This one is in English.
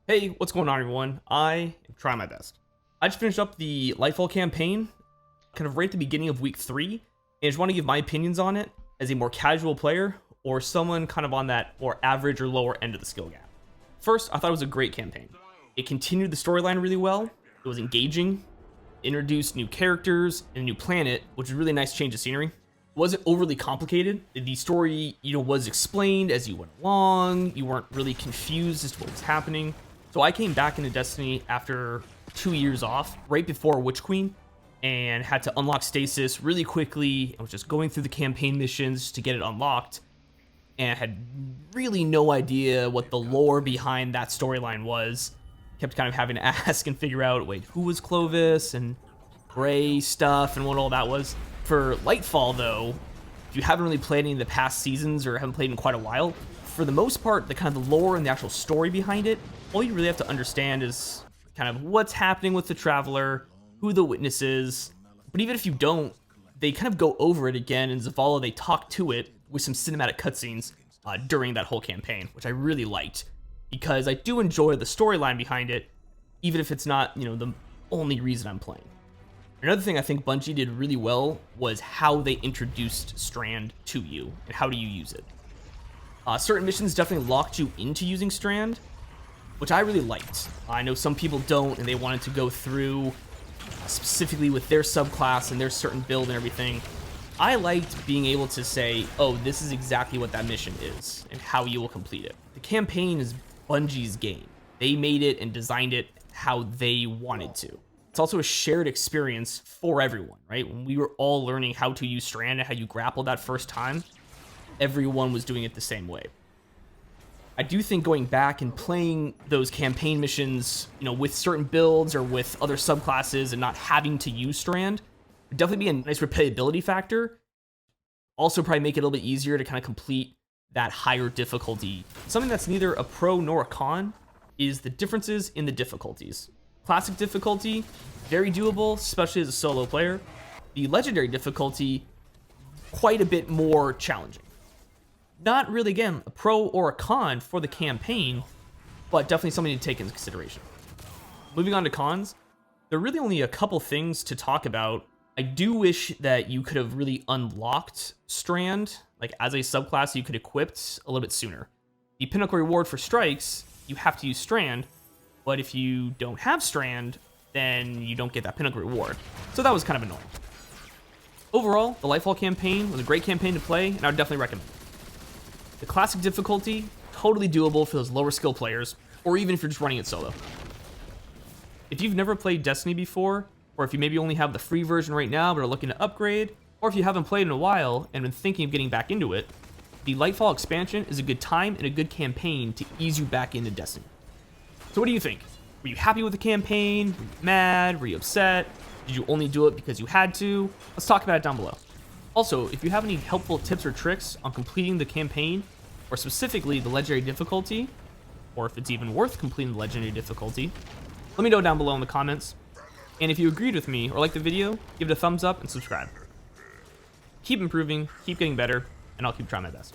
Hey, what's going on, everyone? I am trying my best. I just finished up the Lightfall campaign, kind of right at the beginning of week 3, and I just want to give my opinions on it as a more casual player or someone kind of on that more average or lower end of the skill gap. First, I thought it was a great campaign. It continued the storyline really well, it was engaging, introduced new characters and a new planet, which was a really nice change of scenery. It wasn't overly complicated. The story, was explained as you went along. You weren't really confused as to what was happening. So I came back into Destiny after 2 years off, right before Witch Queen, and had to unlock Stasis really quickly. I was just going through the campaign missions to get it unlocked, and had really no idea what the lore behind that storyline was. Kept kind of having to ask and figure out, wait, who was Clovis and Gray stuff and what all that was. For Lightfall, though, if you haven't really played any of the past seasons or haven't played in quite a while, for the most part, the kind of the lore and the actual story behind it, all you really have to understand is kind of what's happening with the Traveler, who the witness is. But even if you don't, they kind of go over it again in Zavala. They talk to it with some cinematic cutscenes during that whole campaign, which I really liked, because I do enjoy the storyline behind it, even if it's not, the only reason I'm playing. Another thing I think Bungie did really well was how they introduced Strand to you and how do you use it. Certain missions definitely locked you into using Strand, which I really liked. I know some people don't, and they wanted to go through specifically with their subclass and their certain build and everything. I liked being able to say, oh, this is exactly what that mission is and how you will complete it. The campaign is Bungie's game. They made it and designed it how they wanted to. It's also a shared experience for everyone, right? When we were all learning how to use Strand and how you grapple that first time, everyone was doing it the same way. I do think going back and playing those campaign missions, with certain builds or with other subclasses and not having to use Strand would definitely be a nice replayability factor. Also probably make it a little bit easier to kind of complete that higher difficulty. Something that's neither a pro nor a con is the differences in the difficulties. Classic difficulty, very doable, especially as a solo player. The legendary difficulty, quite a bit more challenging. Not really, again, a pro or a con for the campaign, but definitely something to take into consideration. Moving on to cons, there are really only a couple things to talk about. I do wish that you could have really unlocked Strand, like as a subclass you could equip a little bit sooner. The pinnacle reward for strikes, you have to use Strand, but if you don't have Strand, then you don't get that pinnacle reward. So that was kind of annoying. Overall, the Lightfall campaign was a great campaign to play, and I would definitely recommend it. The classic difficulty, totally doable for those lower skill players, or even if you're just running it solo. If you've never played Destiny before, or if you maybe only have the free version right now but are looking to upgrade, or if you haven't played in a while and been thinking of getting back into it, the Lightfall expansion is a good time and a good campaign to ease you back into Destiny. So what do you think? Were you happy with the campaign? Were you mad? Were you upset? Did you only do it because you had to? Let's talk about it down below. Also, if you have any helpful tips or tricks on completing the campaign, or specifically the legendary difficulty, or if it's even worth completing the legendary difficulty, let me know down below in the comments. And if you agreed with me or liked the video, give it a thumbs up and subscribe. Keep improving, keep getting better, and I'll keep trying my best.